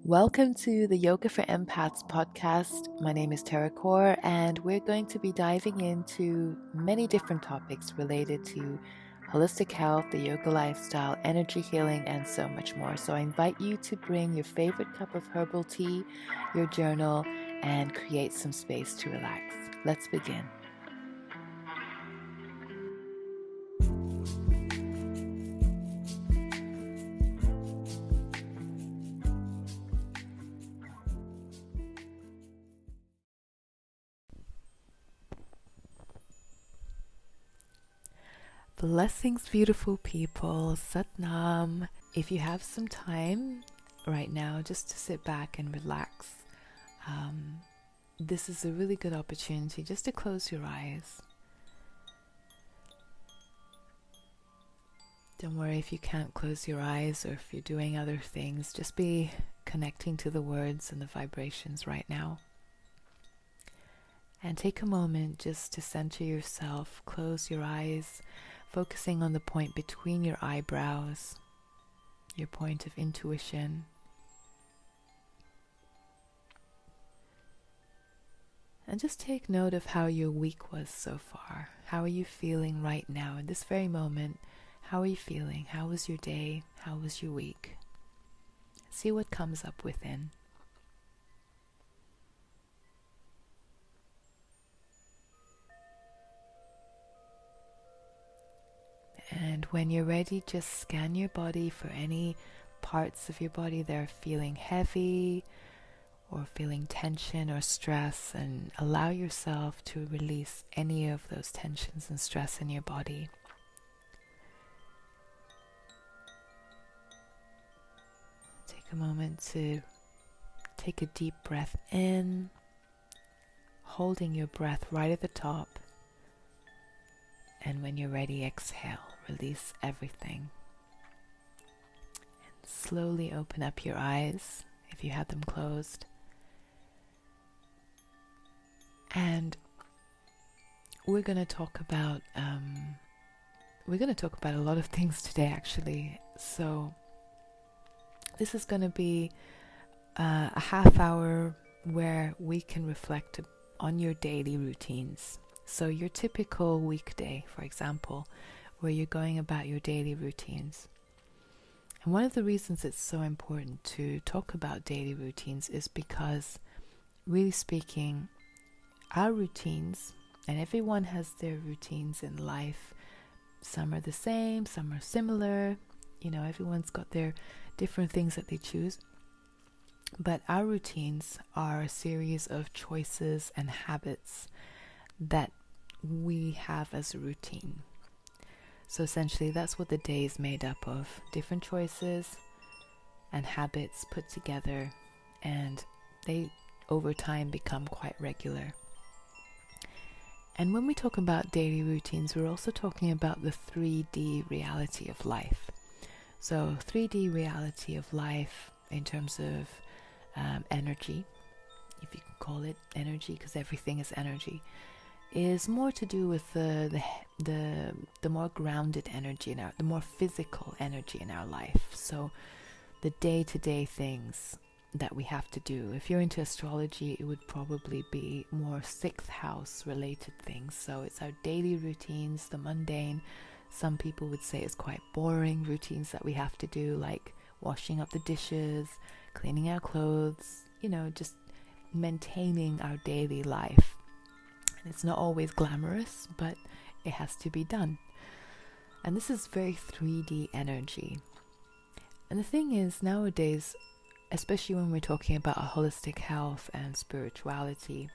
Welcome to the Yoga for Empaths podcast. My name is Tara Kaur, and we're going to be diving into many different topics related to holistic health, the yoga lifestyle, energy healing, and so much more. So I invite you to bring your favorite cup of herbal tea, your journal, and create some space to relax. Let's begin. Blessings, beautiful people. Satnam. If you have some time right now just to sit back and relax, this is a really good opportunity just to close your eyes. Don't worry if you can't close your eyes or if you're doing other things. Just be connecting to the words and the vibrations right now. And take a moment just to center yourself. Close your eyes, focusing on the point between your eyebrows, your point of intuition. And just take note of how your week was so far. How are you feeling right now in this very moment? How are you feeling? How was your day? How was your week? See what comes up within. And when you're ready, just scan your body for any parts of your body that are feeling heavy or feeling tension or stress, and allow yourself to release any of those tensions and stress in your body. Take a moment to take a deep breath in, holding your breath right at the top. And when you're ready, exhale, release everything. And slowly open up your eyes if you had them closed. And we're going to talk about a lot of things today, actually. So this is going to be a half hour where we can reflect on your daily routines. So your typical weekday, for example, where you're going about your daily routines. And one of the reasons it's so important to talk about daily routines is because, really speaking, our routines, and everyone has their routines in life. Some are the same, some are similar. Everyone's got their different things that they choose. But our routines are a series of choices and habits that we have as a routine. So essentially that's what the day is made up of. Different choices and habits put together, and they over time become quite regular. And when we talk about daily routines, we're also talking about the 3D reality of life. So 3D reality of life in terms of energy, if you can call it energy, because everything is energy, is more to do with the more grounded energy the more physical energy in our life. So the day-to-day things that we have to do. If you're into astrology, it would probably be more 6th house related things. So it's our daily routines, the mundane. Some people would say it's quite boring routines that we have to do, like washing up the dishes, cleaning our clothes, just maintaining our daily life. And it's not always glamorous, but it has to be done. And this is very 3D energy. And the thing is, nowadays, especially when we're talking about holistic health and spirituality,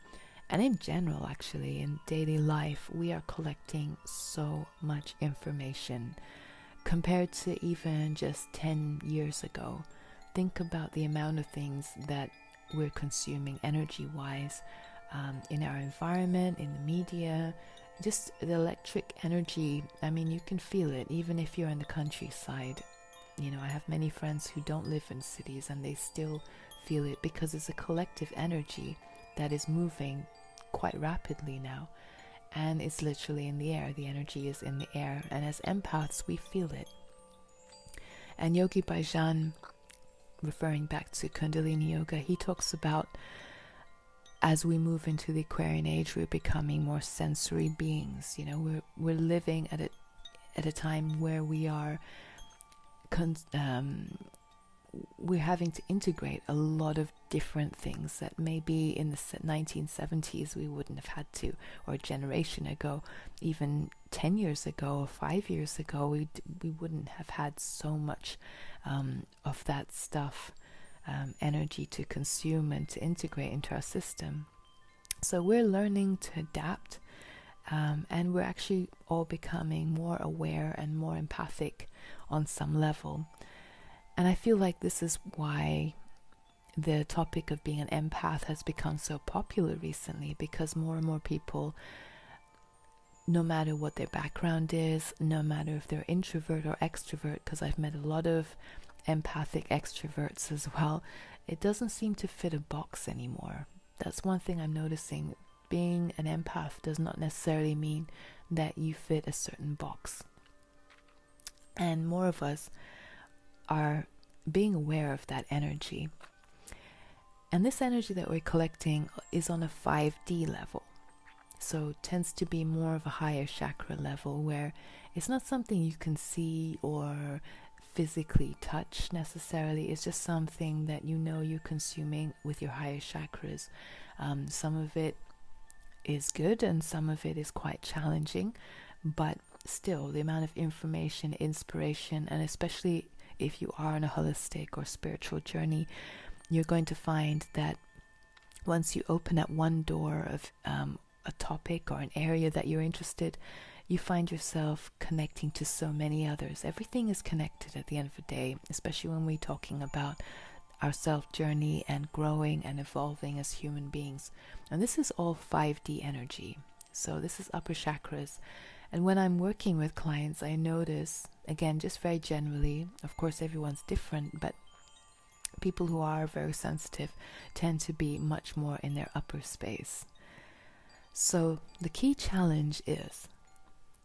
and in general, actually, in daily life, we are collecting so much information compared to even just 10 years ago. Think about the amount of things that we're consuming energy-wise in our environment, in the media, just the electric energy. I mean, you can feel it even if you're in the countryside. I have many friends who don't live in cities and they still feel it because it's a collective energy that is moving quite rapidly now, and it's literally in the air. The energy is in the air, and as empaths we feel it. And Yogi Bhajan referring back to Kundalini Yoga, he talks about as we move into the Aquarian age, we're becoming more sensory beings. You know, we're living at a time where we are we're having to integrate a lot of different things that maybe in the 1970s we wouldn't have had to, or a generation ago, even 10 years ago or 5 years ago, we wouldn't have had so much of that stuff, energy to consume and to integrate into our system. So we're learning to adapt, and we're actually all becoming more aware and more empathic on some level. And I feel like this is why the topic of being an empath has become so popular recently, because more and more people, no matter what their background is, no matter if they're introvert or extrovert, because I've met a lot of empathic extroverts as well, it doesn't seem to fit a box anymore. That's one thing I'm noticing. Being an empath does not necessarily mean that you fit a certain box. And more of us are being aware of that energy. And this energy that we're collecting is on a 5D level. So tends to be more of a higher chakra level, where it's not something you can see or physically touch necessarily. It's just something that you know you're consuming with your higher chakras. Some of it is good and some of it is quite challenging, but still the amount of information, inspiration, and especially if you are on a holistic or spiritual journey, you're going to find that once you open up one door of a topic or an area that you're interested, you find yourself connecting to so many others. Everything is connected at the end of the day, especially when we're talking about our self-journey and growing and evolving as human beings. And this is all 5D energy. So this is upper chakras. And when I'm working with clients, I notice, again, just very generally, of course everyone's different, but people who are very sensitive tend to be much more in their upper space. So the key challenge is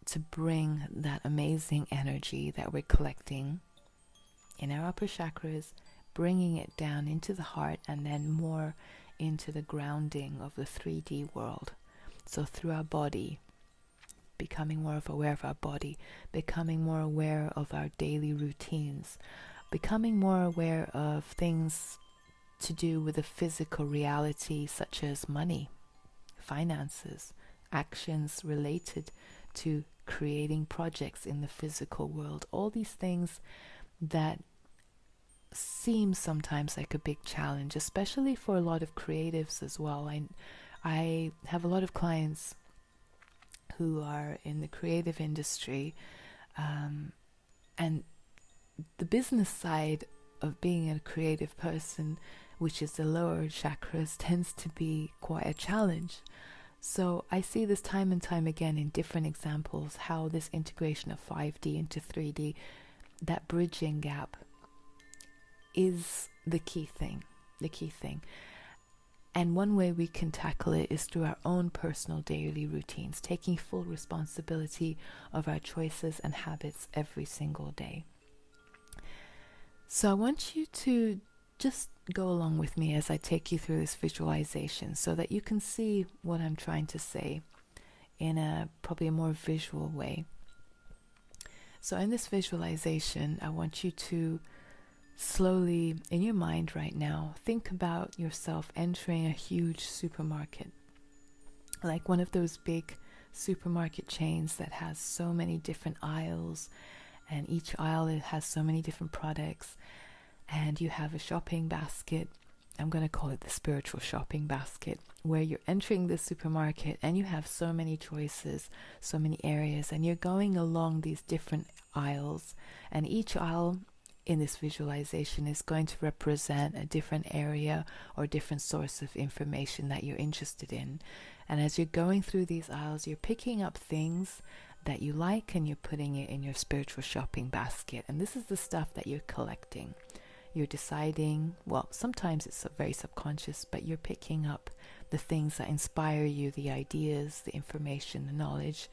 to bring that amazing energy that we're collecting in our upper chakras, bringing it down into the heart, and then more into the grounding of the 3D world. So through our body, becoming more aware of our body, becoming more aware of our daily routines, becoming more aware of things to do with the physical reality, such as money, finances, actions related to creating projects in the physical world. All these things that seem sometimes like a big challenge, especially for a lot of creatives as well. I have a lot of clients who are in the creative industry, and the business side of being a creative person, which is the lower chakras, tends to be quite a challenge. So I see this time and time again in different examples, how this integration of 5D into 3D, that bridging gap, is the key thing. And one way we can tackle it is through our own personal daily routines, taking full responsibility of our choices and habits every single day. So I want you to just go along with me as I take you through this visualization so that you can see what I'm trying to say in probably a more visual way. So in this visualization, I want you to slowly, in your mind right now, think about yourself entering a huge supermarket, like one of those big supermarket chains that has so many different aisles, and each aisle it has so many different products, and you have a shopping basket. I'm going to call it the spiritual shopping basket, where you're entering the supermarket and you have so many choices, so many areas, and you're going along these different aisles, and each aisle in this visualization is going to represent a different area or different source of information that you're interested in. And as you're going through these aisles, you're picking up things that you like and you're putting it in your spiritual shopping basket. And this is the stuff that you're collecting. You're deciding, well, sometimes it's very subconscious, but you're picking up the things that inspire you, the ideas, the information, the knowledge.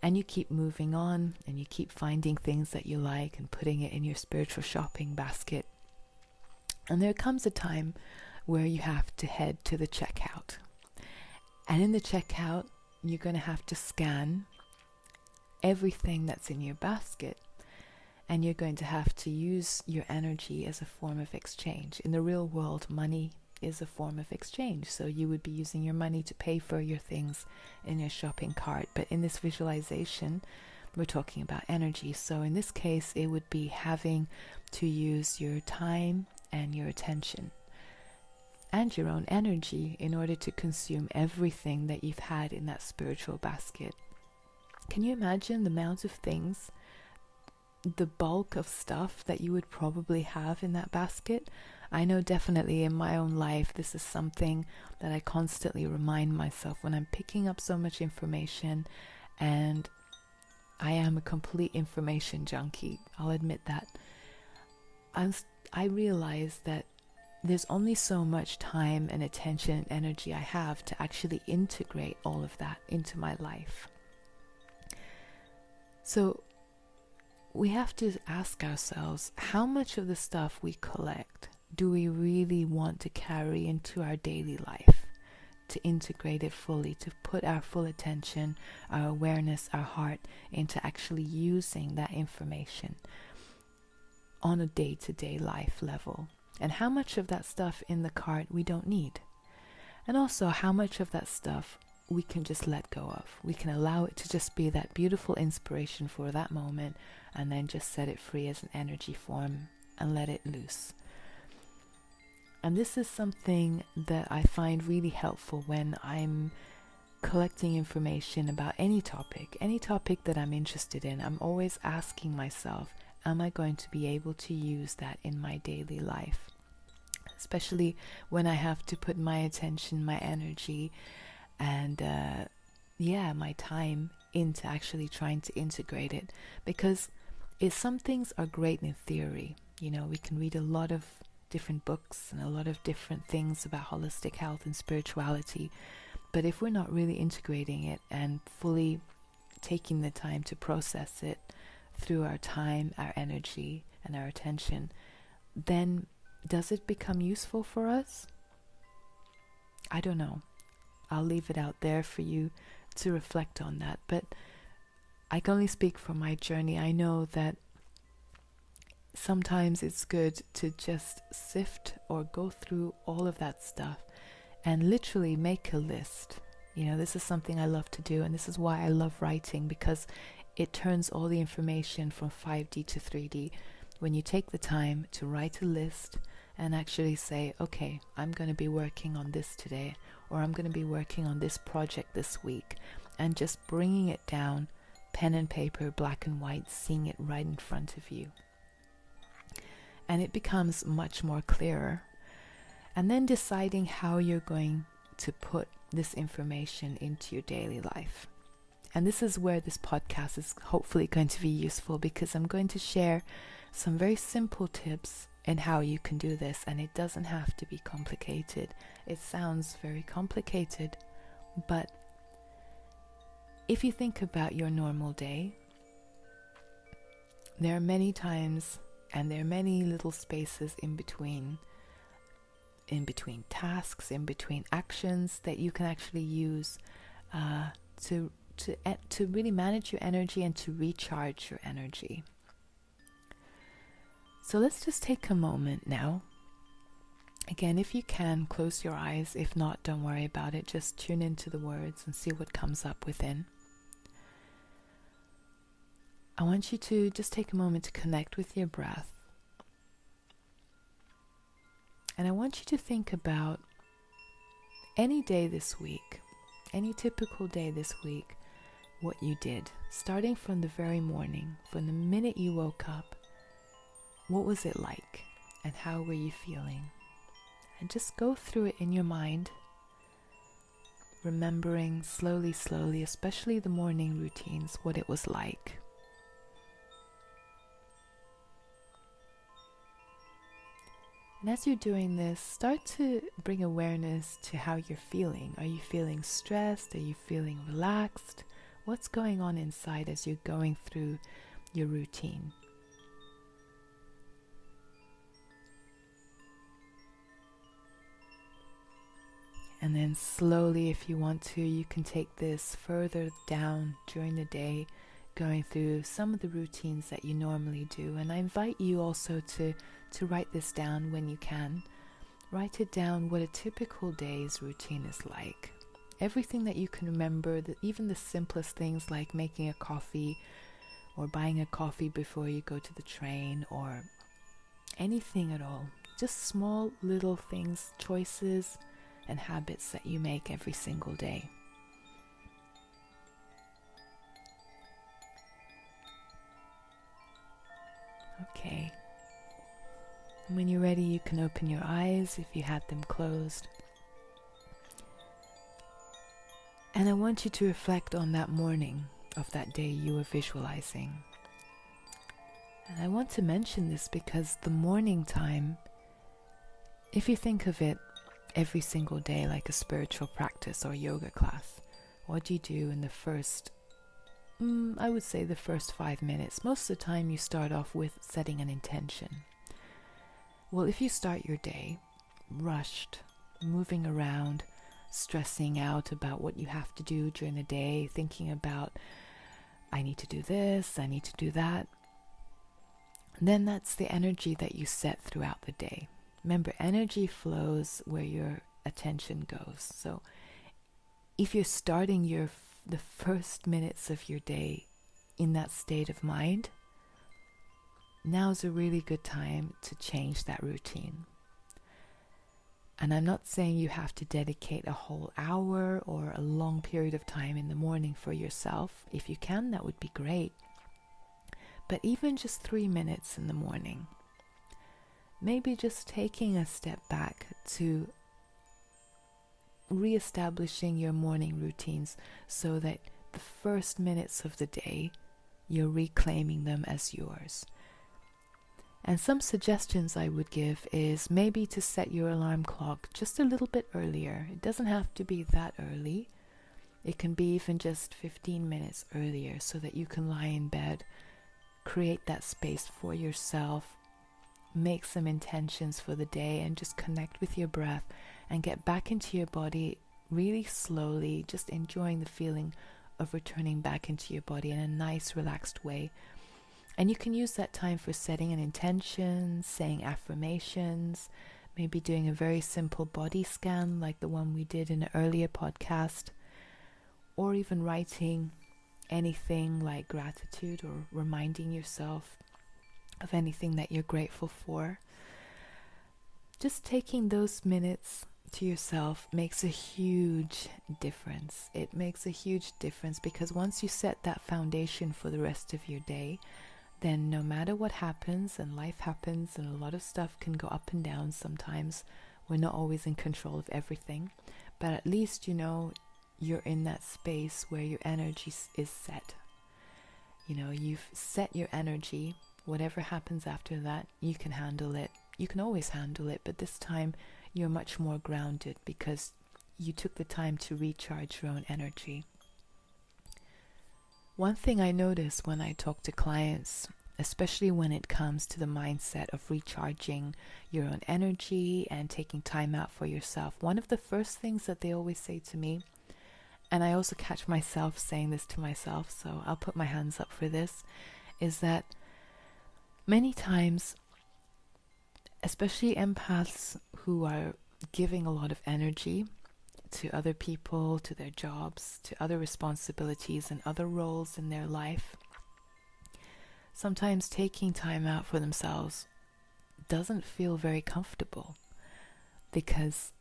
And you keep moving on and you keep finding things that you like and putting it in your spiritual shopping basket. And there comes a time where you have to head to the checkout. And in the checkout, you're going to have to scan everything that's in your basket. And you're going to have to use your energy as a form of exchange. In the real world, money is a form of exchange. So you would be using your money to pay for your things in your shopping cart. But in this visualization, we're talking about energy. So in this case, it would be having to use your time and your attention and your own energy in order to consume everything that you've had in that spiritual basket. Can you imagine the amount of things, the bulk of stuff that you would probably have in that basket? I know definitely in my own life, this is something that I constantly remind myself when I'm picking up so much information, and I am a complete information junkie. I'll admit that. I realize that there's only so much time and attention and energy I have to actually integrate all of that into my life. So we have to ask ourselves, how much of the stuff we collect do we really want to carry into our daily life, to integrate it fully, to put our full attention, our awareness, our heart into actually using that information on a day-to-day life level? And how much of that stuff in the cart we don't need? And also how much of that stuff we can just let go of. We can allow it to just be that beautiful inspiration for that moment, and then just set it free as an energy form and let it loose. And this is something that I find really helpful when I'm collecting information about any topic that I'm interested in. I'm always asking myself, am I going to be able to use that in my daily life? Especially when I have to put my attention, my energy, and my time into actually trying to integrate it. Because some things are great in theory. You know, we can read a lot of different books and a lot of different things about holistic health and spirituality. But if we're not really integrating it and fully taking the time to process it through our time, our energy, and our attention, then does it become useful for us? I don't know. I'll leave it out there for you to reflect on that. But I can only speak from my journey. I know that sometimes it's good to just sift or go through all of that stuff and literally make a list. You know, this is something I love to do, and this is why I love writing, because it turns all the information from 5D to 3D. When you take the time to write a list and actually say, okay, I'm going to be working on this today, or I'm going to be working on this project this week, and just bringing it down, pen and paper, black and white, seeing it right in front of you. And it becomes much more clearer. And then deciding how you're going to put this information into your daily life. And this is where this podcast is hopefully going to be useful, because I'm going to share some very simple tips in how you can do this, and it doesn't have to be complicated. It sounds very complicated, but if you think about your normal day, there are many times and there are many little spaces in between tasks, in between actions that you can actually use to really manage your energy and to recharge your energy. So let's just take a moment now. Again, if you can, close your eyes. If not, don't worry about it. Just tune into the words and see what comes up within. I want you to just take a moment to connect with your breath. And I want you to think about any day this week, any typical day this week, what you did, starting from the very morning, from the minute you woke up. What was it like, and how were you feeling? And just go through it in your mind, remembering slowly, especially the morning routines, what it was like. And as you're doing this, start to bring awareness to how you're feeling. Are you feeling stressed? Are you feeling relaxed? What's going on inside as you're going through your routine? And then slowly, if you want to, you can take this further down during the day, going through some of the routines that you normally do. And I invite you also to write this down when you can. Write it down what a typical day's routine is like. Everything that you can remember, even the simplest things like making a coffee or buying a coffee before you go to the train, or anything at all. Just small little things, choices and habits that you make every single day. Okay. When you're ready, you can open your eyes if you had them closed. And I want you to reflect on that morning of that day you were visualizing. And I want to mention this because the morning time, if you think of it every single day like a spiritual practice or yoga class, what do you do in the first, I would say the first 5 minutes? Most of the time you start off with setting an intention. Well, if you start your day rushed, moving around, stressing out about what you have to do during the day, thinking about, I need to do this, I need to do that, then that's the energy that you set throughout the day. Remember, energy flows where your attention goes. So if you're starting the first minutes of your day in that state of mind, now's a really good time to change that routine. And I'm not saying you have to dedicate a whole hour or a long period of time in the morning for yourself. If you can, that would be great. But even just 3 minutes in the morning, maybe just taking a step back to reestablishing your morning routines so that the first minutes of the day, you're reclaiming them as yours. And some suggestions I would give is maybe to set your alarm clock just a little bit earlier. It doesn't have to be that early. It can be even just 15 minutes earlier so that you can lie in bed, create that space for yourself, make some intentions for the day, and just connect with your breath and get back into your body really slowly, just enjoying the feeling of returning back into your body in a nice, relaxed way. And you can use that time for setting an intention, saying affirmations, maybe doing a very simple body scan like the one we did in an earlier podcast, or even writing anything like gratitude or reminding yourself of anything that you're grateful for. Just taking those minutes to yourself makes a huge difference. It makes a huge difference because once you set that foundation for the rest of your day, then no matter what happens, and life happens, and a lot of stuff can go up and down sometimes, we're not always in control of everything, but at least you know you're in that space where your energy is set. You know, you've set your energy. Whatever happens after that, you can handle it. You can always handle it, but this time you're much more grounded because you took the time to recharge your own energy. One thing I notice when I talk to clients, especially when it comes to the mindset of recharging your own energy and taking time out for yourself, one of the first things that they always say to me, and I also catch myself saying this to myself, so I'll put my hands up for this, is that many times, especially empaths who are giving a lot of energy to other people, to their jobs, to other responsibilities and other roles in their life, sometimes taking time out for themselves doesn't feel very comfortable. Because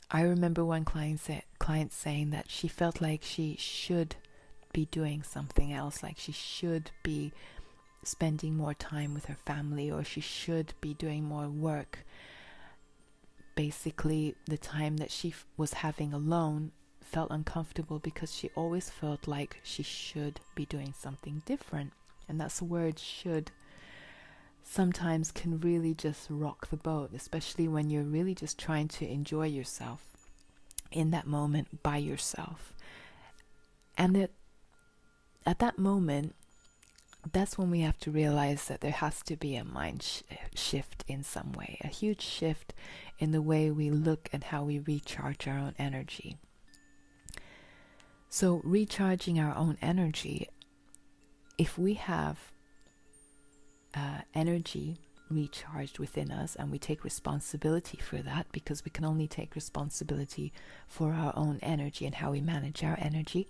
I remember one client saying that she felt like she should be doing something else, like she should be spending more time with her family, or she should be doing more work. Basically, the time that she was having alone felt uncomfortable because she always felt like she should be doing something different. And that's the word should. Sometimes can really just rock the boat, especially when you're really just trying to enjoy yourself in that moment by yourself. And at that moment, that's when we have to realize that there has to be a mind shift in some way, a huge shift in the way we look and how we recharge our own energy. So recharging our own energy, if we have energy recharged within us and we take responsibility for that, because we can only take responsibility for our own energy and how we manage our energy,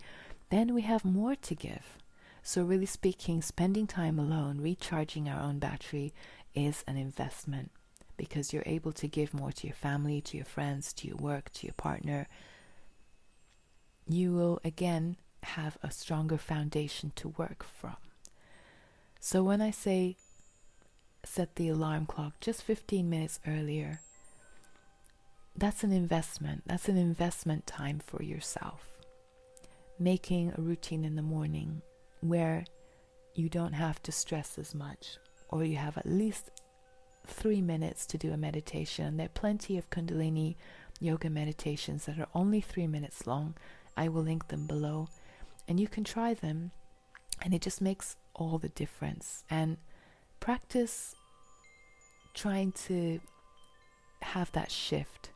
then we have more to give. So really speaking, spending time alone, recharging our own battery is an investment, because you're able to give more to your family, to your friends, to your work, to your partner. You will again have a stronger foundation to work from. So when I say set the alarm clock just 15 minutes earlier, that's an investment. That's an investment time for yourself. Making a routine in the morning where you don't have to stress as much, or you have at least 3 minutes to do a meditation. There are plenty of Kundalini yoga meditations that are only 3 minutes long. I will link them below, and you can try them, and it just makes all the difference. And practice trying to have that shift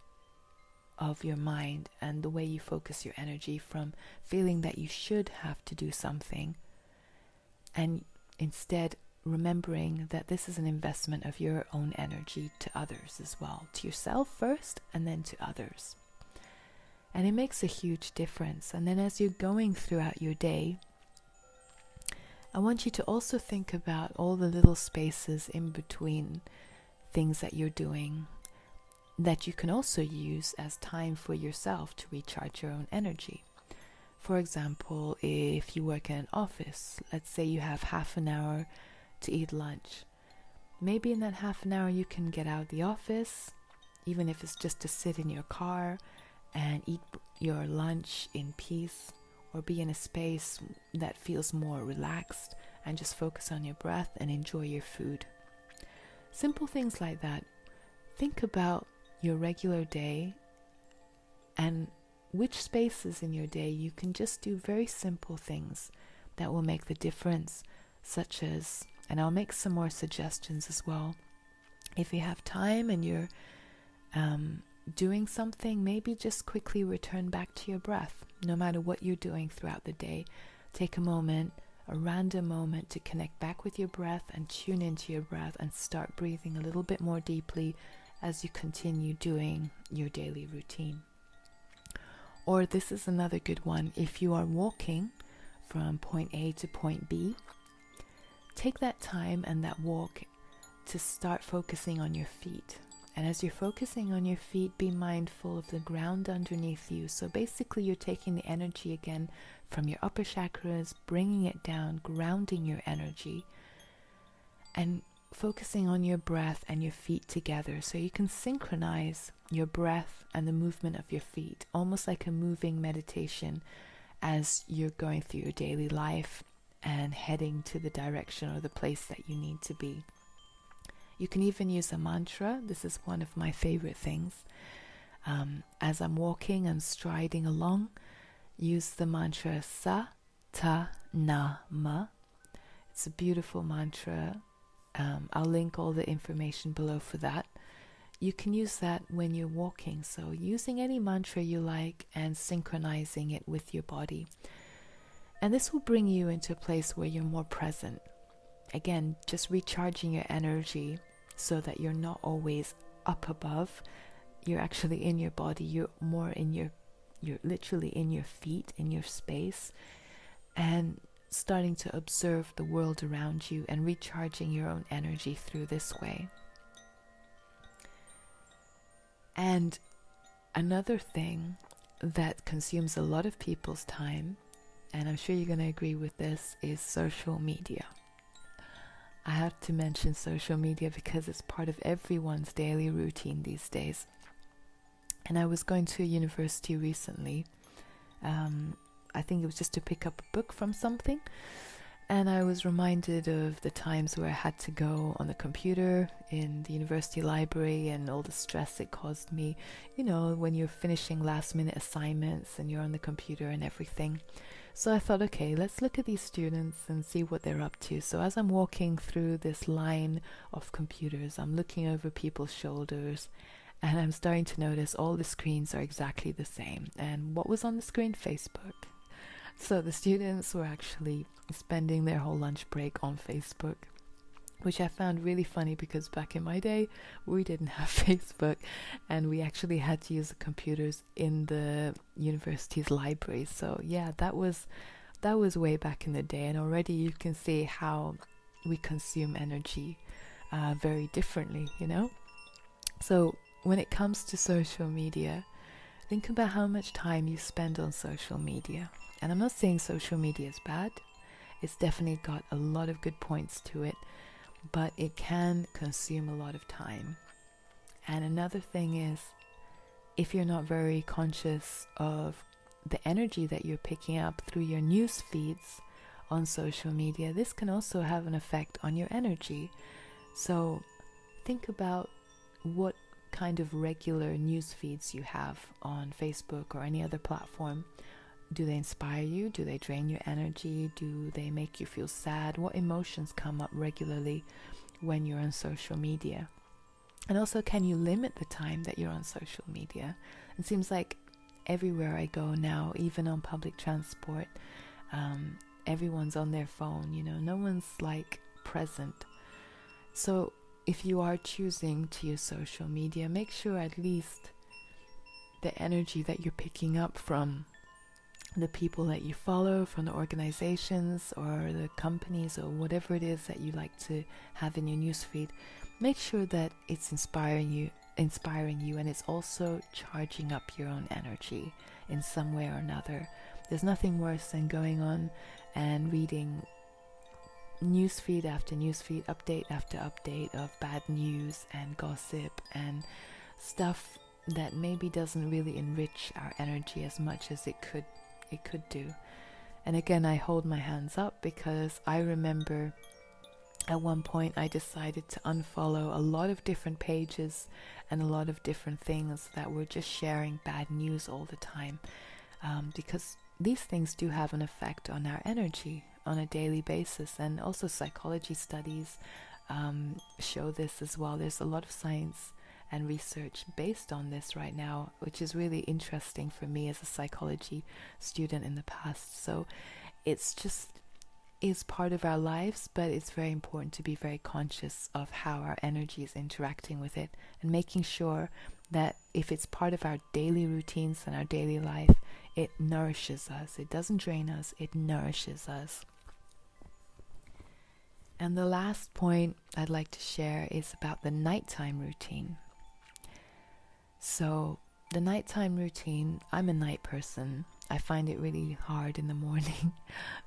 of your mind and the way you focus your energy from feeling that you should have to do something, and instead remembering that this is an investment of your own energy to others as well, to yourself first and then to others. And it makes a huge difference. And then as you're going throughout your day, I want you to also think about all the little spaces in between things that you're doing that you can also use as time for yourself to recharge your own energy. For example, if you work in an office, let's say you have half an hour to eat lunch. Maybe in that half an hour you can get out of the office, even if it's just to sit in your car and eat your lunch in peace, or be in a space that feels more relaxed and just focus on your breath and enjoy your food. Simple things like that. Think about your regular day and which spaces in your day you can just do very simple things that will make the difference, such as, and I'll make some more suggestions as well. If you have time and you're doing something, maybe just quickly return back to your breath. No matter what you're doing throughout the day, take a moment, a random moment, to connect back with your breath and tune into your breath and start breathing a little bit more deeply as you continue doing your daily routine. Or this is another good one. If you are walking from point A to point B, take that time and that walk to start focusing on your feet. And as you're focusing on your feet, be mindful of the ground underneath you. So basically you're taking the energy again from your upper chakras, bringing it down, grounding your energy, and focusing on your breath and your feet together. So you can synchronize your breath and the movement of your feet, almost like a moving meditation as you're going through your daily life and heading to the direction or the place that you need to be. You can even use a mantra. This is one of my favorite things. As I'm walking and striding along, use the mantra Sa Ta Na Ma. It's a beautiful mantra. I'll link all the information below for that. You can use that when you're walking. So using any mantra you like and synchronizing it with your body. And this will bring you into a place where you're more present. Again, just recharging your energy so that you're not always up above. You're actually in your body. You're more in you're literally in your feet, in your space, and starting to observe the world around you and recharging your own energy through this way. And another thing that consumes a lot of people's time, and I'm sure you're going to agree with this, is social media. I have to mention social media because it's part of everyone's daily routine these days. And I was going to a university recently. I think it was just to pick up a book from something. And I was reminded of the times where I had to go on the computer in the university library and all the stress it caused me. You know, when you're finishing last minute assignments and you're on the computer and everything. So I thought, okay, let's look at these students and see what they're up to. So as I'm walking through this line of computers, I'm looking over people's shoulders, and I'm starting to notice all the screens are exactly the same. And what was on the screen? Facebook. So the students were actually spending their whole lunch break on Facebook, which I found really funny because back in my day, we didn't have Facebook, and we actually had to use the computers in the university's library. So yeah, that was way back in the day, and already you can see how we consume energy very differently, you know? So when it comes to social media, think about how much time you spend on social media. And I'm not saying social media is bad. It's definitely got a lot of good points to it, but it can consume a lot of time. And another thing is, if you're not very conscious of the energy that you're picking up through your news feeds on social media, this can also have an effect on your energy. So think about what kind of regular news feeds you have on Facebook or any other platform. Do they inspire you? Do they drain your energy? Do they make you feel sad? What emotions come up regularly when you're on social media? And also, can you limit the time that you're on social media? It seems like everywhere I go now, even on public transport, everyone's on their phone, you know, no one's like present. So if you are choosing to use social media, make sure at least the energy that you're picking up from the people that you follow, from the organizations or the companies or whatever it is that you like to have in your newsfeed, make sure that it's inspiring you, and it's also charging up your own energy in some way or another. There's nothing worse than going on and reading newsfeed after newsfeed, update after update of bad news and gossip and stuff that maybe doesn't really enrich our energy as much as it could do. And again, I hold my hands up because I remember at one point I decided to unfollow a lot of different pages and a lot of different things that were just sharing bad news all the time, because these things do have an effect on our energy on a daily basis. And also psychology studies show this as well. There's a lot of science and research based on this right now, which is really interesting for me as a psychology student in the past. So it's just is part of our lives, but it's very important to be very conscious of how our energy is interacting with it, and making sure that if it's part of our daily routines and our daily life, it nourishes us. It doesn't drain us, it nourishes us. And the last point I'd like to share is about the nighttime routine. So the nighttime routine, I'm a night person. I find it really hard in the morning,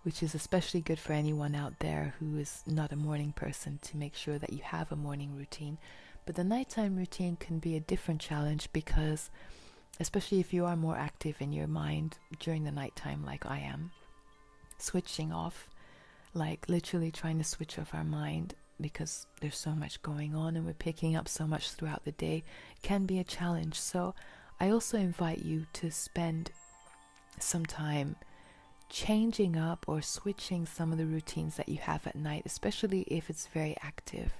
which is especially good for anyone out there who is not a morning person, to make sure that you have a morning routine. But the nighttime routine can be a different challenge because, especially if you are more active in your mind during the nighttime like I am, switching off, like literally trying to switch off our mind because there's so much going on and we're picking up so much throughout the day, can be a challenge. So I also invite you to spend some time changing up or switching some of the routines that you have at night, especially if it's very active,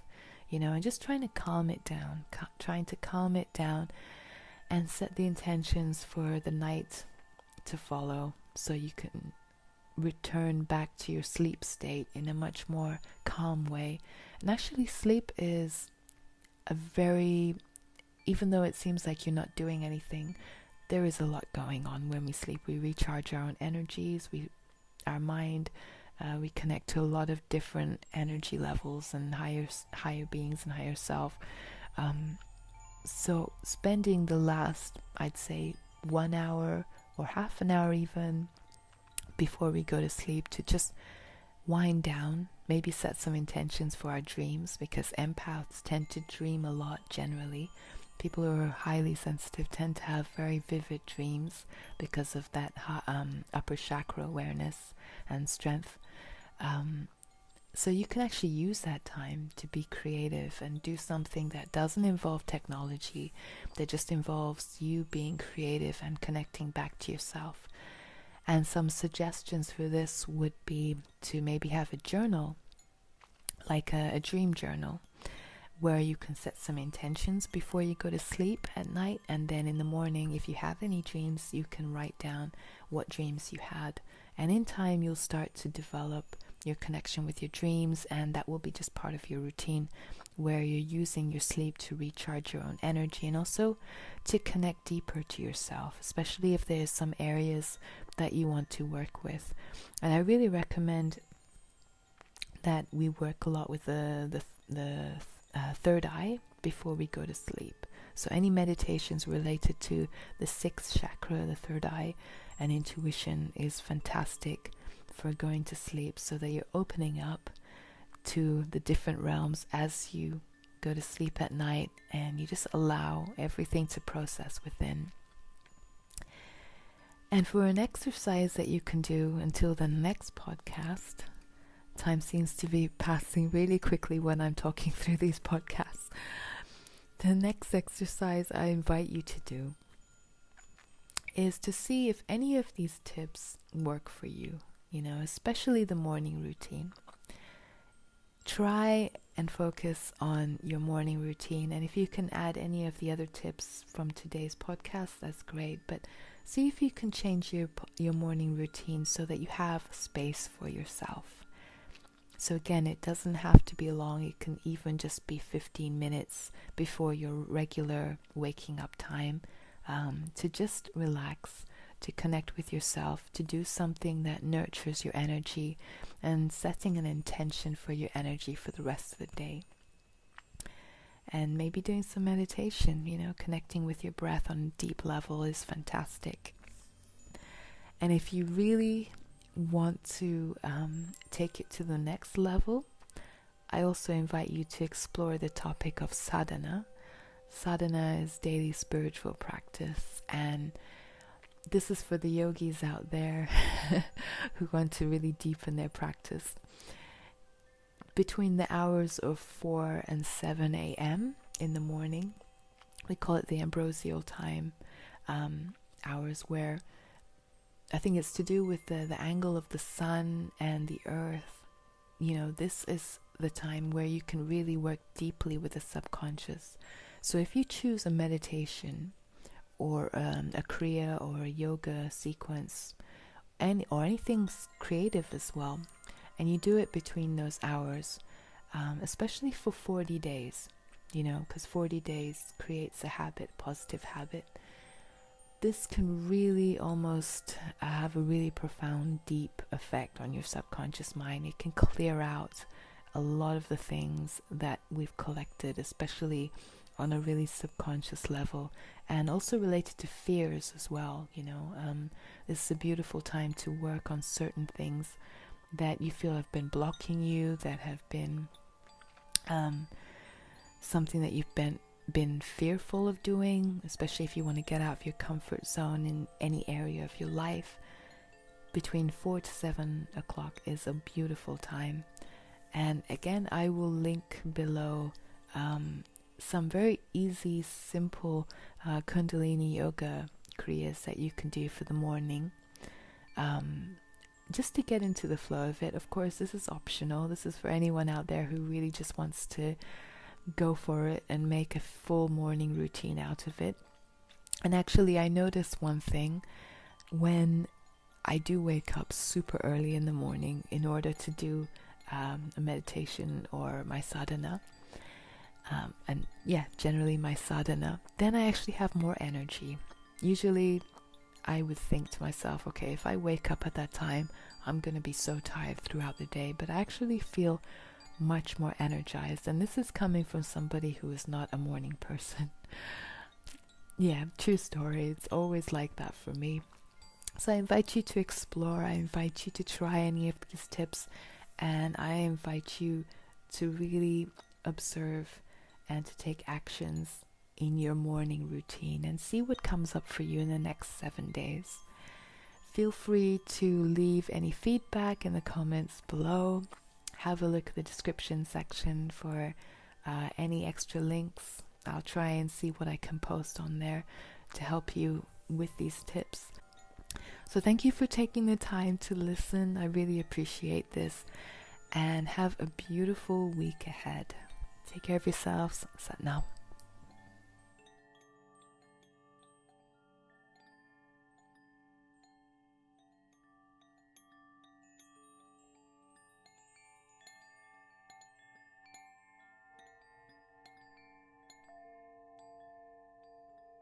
you know, and just trying to calm it down, and set the intentions for the night to follow, so you can return back to your sleep state in a much more calm way. And actually, sleep is a very, even though it seems like you're not doing anything, there is a lot going on when we sleep. We recharge our own energies, our mind, we connect to a lot of different energy levels and higher beings and higher self. So spending the last, I'd say, 1 hour or half an hour even before we go to sleep to just wind down, maybe set some intentions for our dreams, because empaths tend to dream a lot generally. People who are highly sensitive tend to have very vivid dreams because of that upper chakra awareness and strength. So you can actually use that time to be creative and do something that doesn't involve technology, that just involves you being creative and connecting back to yourself. And some suggestions for this would be to maybe have a journal, like a dream journal, where you can set some intentions before you go to sleep at night, and then in the morning, if you have any dreams, you can write down what dreams you had. And in time, you'll start to develop your connection with your dreams, and that will be just part of your routine, where you're using your sleep to recharge your own energy and also to connect deeper to yourself, especially if there's some areas that you want to work with. And I really recommend that we work a lot with the third eye before we go to sleep. So any meditations related to the sixth chakra, the third eye, and intuition is fantastic for going to sleep, so that you're opening up to the different realms as you go to sleep at night, and you just allow everything to process within. And for an exercise that you can do until the next podcast, time seems to be passing really quickly when I'm talking through these podcasts. The next exercise I invite you to do is to see if any of these tips work for you, especially the morning routine. Try and focus on your morning routine, and if you can add any of the other tips from today's podcast, that's great. But see if you can change your morning routine so that you have space for yourself. So again, it doesn't have to be long. It can even just be 15 minutes before your regular waking up time, to just relax, to connect with yourself, to do something that nurtures your energy, and setting an intention for your energy for the rest of the day. And maybe doing some meditation, connecting with your breath on a deep level is fantastic. And if you really want to take it to the next level, I also invite you to explore the topic of sadhana. Sadhana is daily spiritual practice, and this is for the yogis out there who want to really deepen their practice. Between the hours of 4 and 7 a.m. in the morning, we call it the ambrosial time hours, where I think it's to do with the angle of the sun and the earth. This is the time where you can really work deeply with the subconscious. So if you choose a meditation or a kriya or a yoga sequence, or anything creative as well, and you do it between those hours, especially for 40 days, because 40 days creates a habit, positive habit. This can really almost have a really profound, deep effect on your subconscious mind. It can clear out a lot of the things that we've collected, especially on a really subconscious level, and also related to fears as well. This is a beautiful time to work on certain things that you feel have been blocking you, that have been something that you've been fearful of doing, especially if you want to get out of your comfort zone in any area of your life. Between 4 to 7 o'clock is a beautiful time. And again, I will link below some very easy, simple Kundalini yoga kriyas that you can do for the morning, just to get into the flow of it. Of course, this is optional. This is for anyone out there who really just wants to go for it and make a full morning routine out of it. And actually, I noticed one thing: when I do wake up super early in the morning in order to do a meditation or my sadhana, generally my sadhana, then I actually have more energy. Usually I would think to myself, okay, if I wake up at that time, I'm going to be so tired throughout the day, but I actually feel much more energized. And this is coming from somebody who is not a morning person. Yeah, true story. It's always like that for me. So I invite you to explore. I invite you to try any of these tips, and I invite you to really observe and to take actions in your morning routine and see what comes up for you in the next 7 days. Feel free to leave any feedback in the comments below. Have a look at the description section for any extra links. I'll try and see what I can post on there to help you with these tips. So thank you for taking the time to listen. I really appreciate this. And have a beautiful week ahead. Take care of yourselves. Sat now.